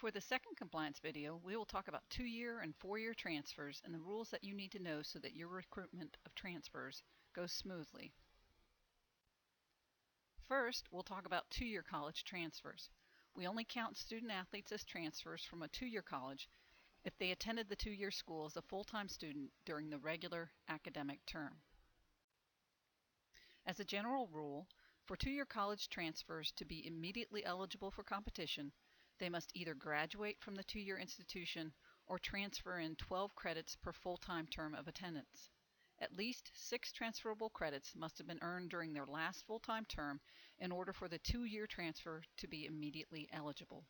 For the second compliance video, we will talk about 2-year and 4-year transfers and the rules that you need to know so that your recruitment of transfers goes smoothly. First, we'll talk about 2-year college transfers. We only count student athletes as transfers from a 2-year college if they attended the 2-year school as a full-time student during the regular academic term. As a general rule, for 2-year college transfers to be immediately eligible for competition, they must either graduate from the 2-year institution or transfer in 12 credits per full-time term of attendance. At least 6 transferable credits must have been earned during their last full-time term in order for the 2-year transfer to be immediately eligible.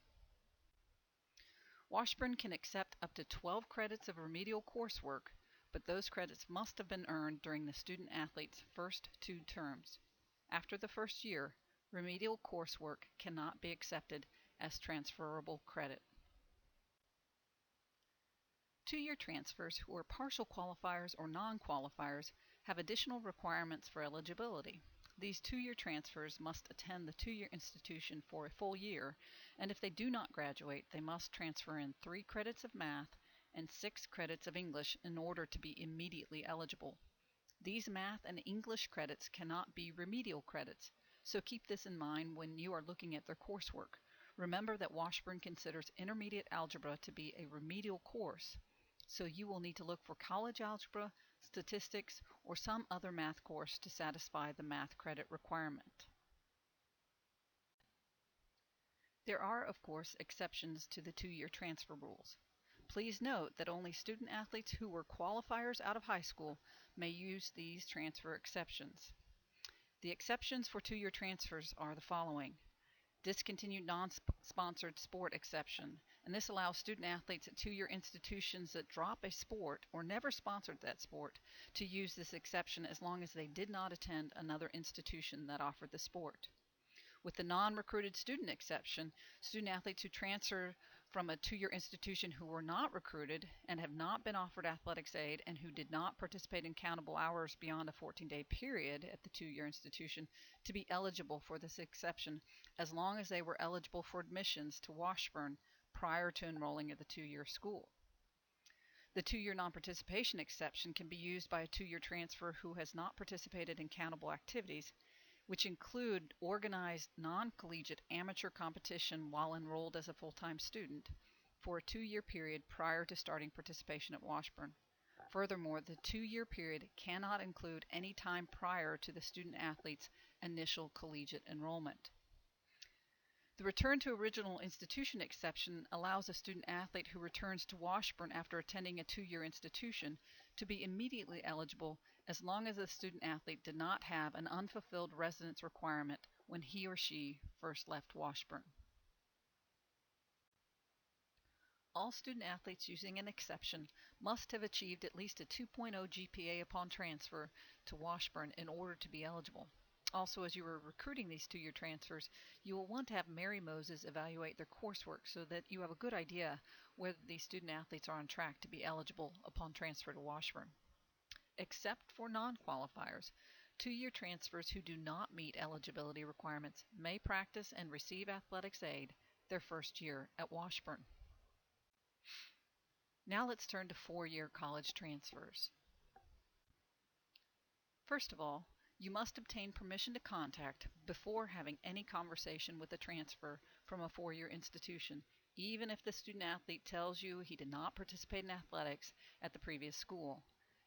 Washburn can accept up to 12 credits of remedial coursework, but those credits must have been earned during the student-athlete's first 2 terms. After the first year, remedial coursework cannot be accepted as transferable credit. 2-year transfers who are partial qualifiers or non-qualifiers have additional requirements for eligibility. These 2-year transfers must attend the 2-year institution for a full year, and if they do not graduate, they must transfer in 3 credits of math and 6 credits of English in order to be immediately eligible. These math and English credits cannot be remedial credits, so keep this in mind when you are looking at their coursework. Remember that Washburn considers intermediate algebra to be a remedial course, so you will need to look for college algebra, statistics, or some other math course to satisfy the math credit requirement. There are, of course, exceptions to the 2-year transfer rules. Please note that only student athletes who were qualifiers out of high school may use these transfer exceptions. The exceptions for 2-year transfers are the following. Discontinued non-sponsored sport exception, and this allows student athletes at 2-year institutions that drop a sport or never sponsored that sport to use this exception as long as they did not attend another institution that offered the sport. With the non-recruited student exception, student athletes who transfer from a 2-year institution who were not recruited and have not been offered athletics aid and who did not participate in countable hours beyond a 14-day period at the 2-year institution to be eligible for this exception as long as they were eligible for admissions to Washburn prior to enrolling at the 2-year school. The 2-year non-participation exception can be used by a 2-year transfer who has not participated in countable activities, which include organized non-collegiate amateur competition while enrolled as a full-time student for a 2-year period prior to starting participation at Washburn. Furthermore, the 2-year period cannot include any time prior to the student-athlete's initial collegiate enrollment. The return to original institution exception allows a student-athlete who returns to Washburn after attending a 2-year institution to be immediately eligible as long as the student-athlete did not have an unfulfilled residence requirement when he or she first left Washburn. All student-athletes using an exception must have achieved at least a 2.0 GPA upon transfer to Washburn in order to be eligible. Also, as you are recruiting these 2-year transfers, you will want to have Mary Moses evaluate their coursework so that you have a good idea whether these student-athletes are on track to be eligible upon transfer to Washburn. Except for non-qualifiers, 2-year transfers who do not meet eligibility requirements may practice and receive athletics aid their first year at Washburn. Now let's turn to 4-year college transfers. First of all, you must obtain permission to contact before having any conversation with the transfer from a 4-year institution, even if the student-athlete tells you he did not participate in athletics at the previous school.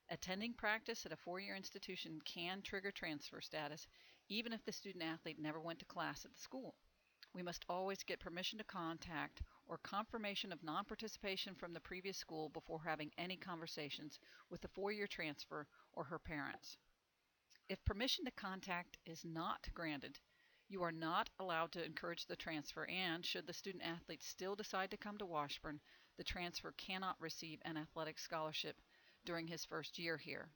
Attending practice at a 4-year institution can trigger transfer status, even if the student-athlete never went to class at the school. We must always get permission to contact or confirmation of non-participation from the previous school before having any conversations with the 4-year transfer or her parents. If permission to contact is not granted, you are not allowed to encourage the transfer, and should the student-athlete still decide to come to Washburn, the transfer cannot receive an athletic scholarship during his first year here.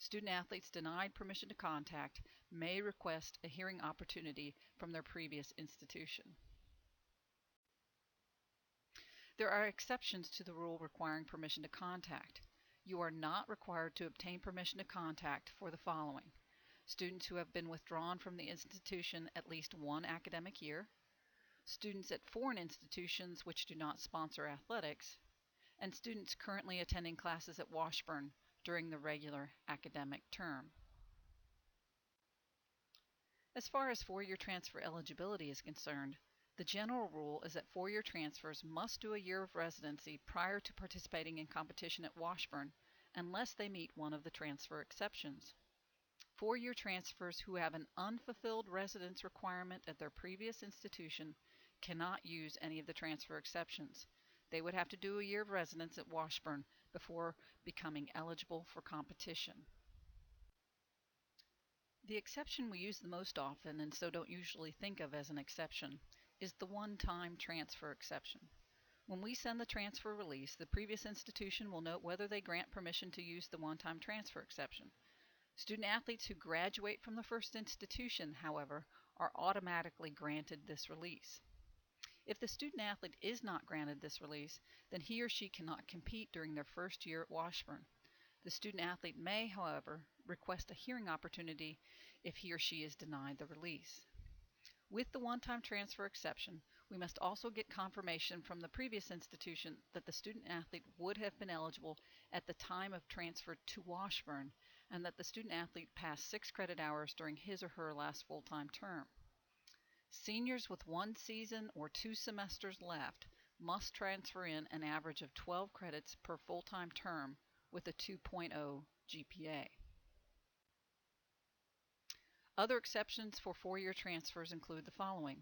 Student-athletes denied permission to contact may request a hearing opportunity from their previous institution. There are exceptions to the rule requiring permission to contact. You are not required to obtain permission to contact for the following: students who have been withdrawn from the institution at least 1 academic year, students at foreign institutions which do not sponsor athletics, and students currently attending classes at Washburn during the regular academic term. As far as four-year transfer eligibility is concerned, the general rule is that four-year transfers must do a year of residency prior to participating in competition at Washburn unless they meet one of the transfer exceptions. Four-year transfers who have an unfulfilled residence requirement at their previous institution cannot use any of the transfer exceptions. They would have to do a year of residence at Washburn before becoming eligible for competition. The exception we use the most often, and so don't usually think of as an exception, is the one-time transfer exception. When we send the transfer release, the previous institution will note whether they grant permission to use the one-time transfer exception. Student athletes who graduate from the first institution, however, are automatically granted this release. If the student athlete is not granted this release, then he or she cannot compete during their first year at Washburn. The student athlete may, however, request a hearing opportunity if he or she is denied the release. With the one-time transfer exception, we must also get confirmation from the previous institution that the student athlete would have been eligible at the time of transfer to Washburn and that the student athlete passed 6 credit hours during his or her last full-time term. Seniors with 1 season or 2 semesters left must transfer in an average of 12 credits per full-time term with a 2.0 GPA. Other exceptions for four-year transfers include the following: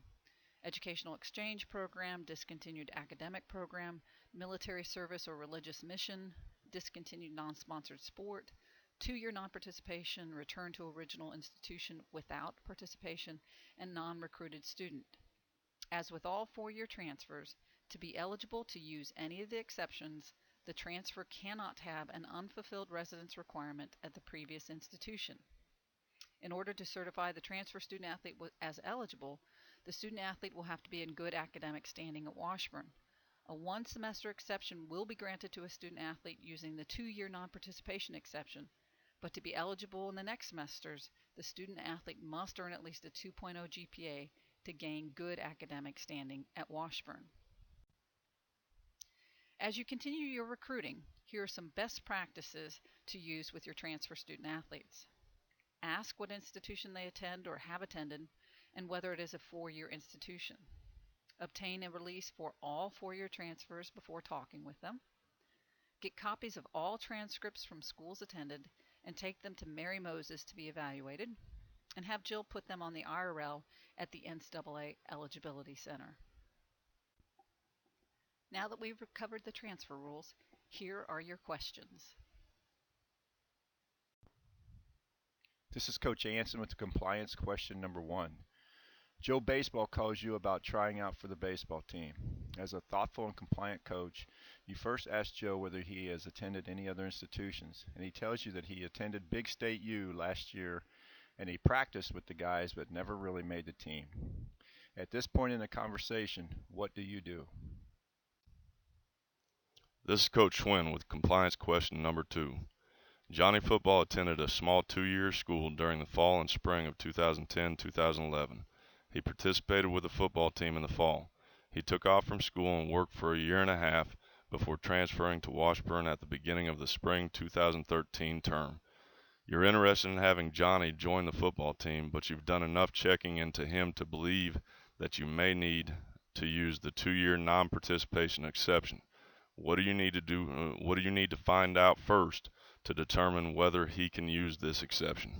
educational exchange program, discontinued academic program, military service or religious mission, discontinued non-sponsored sport, 2-year non-participation, return to original institution without participation, and non-recruited student. As with all four-year transfers, to be eligible to use any of the exceptions, the transfer cannot have an unfulfilled residence requirement at the previous institution. In order to certify the transfer student athlete as eligible, the student athlete will have to be in good academic standing at Washburn. A 1-semester exception will be granted to a student athlete using the 2-year non-participation exception, but to be eligible in the next semesters, the student athlete must earn at least a 2.0 GPA to gain good academic standing at Washburn. As you continue your recruiting, here are some best practices to use with your transfer student athletes. Ask what institution they attend or have attended and whether it is a 4-year institution. Obtain a release for all 4-year transfers before talking with them. Get copies of all transcripts from schools attended and take them to Mary Moses to be evaluated, and have Jill put them on the IRL at the NCAA Eligibility Center. Now that we've covered the transfer rules, here are your questions. This is Coach Anson with the compliance question number 1. Joe Baseball calls you about trying out for the baseball team. As a thoughtful and compliant coach, you first ask Joe whether he has attended any other institutions, and he tells you that he attended Big State U last year and he practiced with the guys but never really made the team. At this point in the conversation, what do you do? This is Coach Schwinn with compliance question number 2. Johnny Football attended a small 2-year school during the fall and spring of 2010-2011. He participated with the football team in the fall. He took off from school and worked for a year and a half before transferring to Washburn at the beginning of the spring 2013 term. You're interested in having Johnny join the football team, but you've done enough checking into him to believe that you may need to use the 2-year non-participation exception. What do you need to do? What do you need to find out first to determine whether he can use this exception?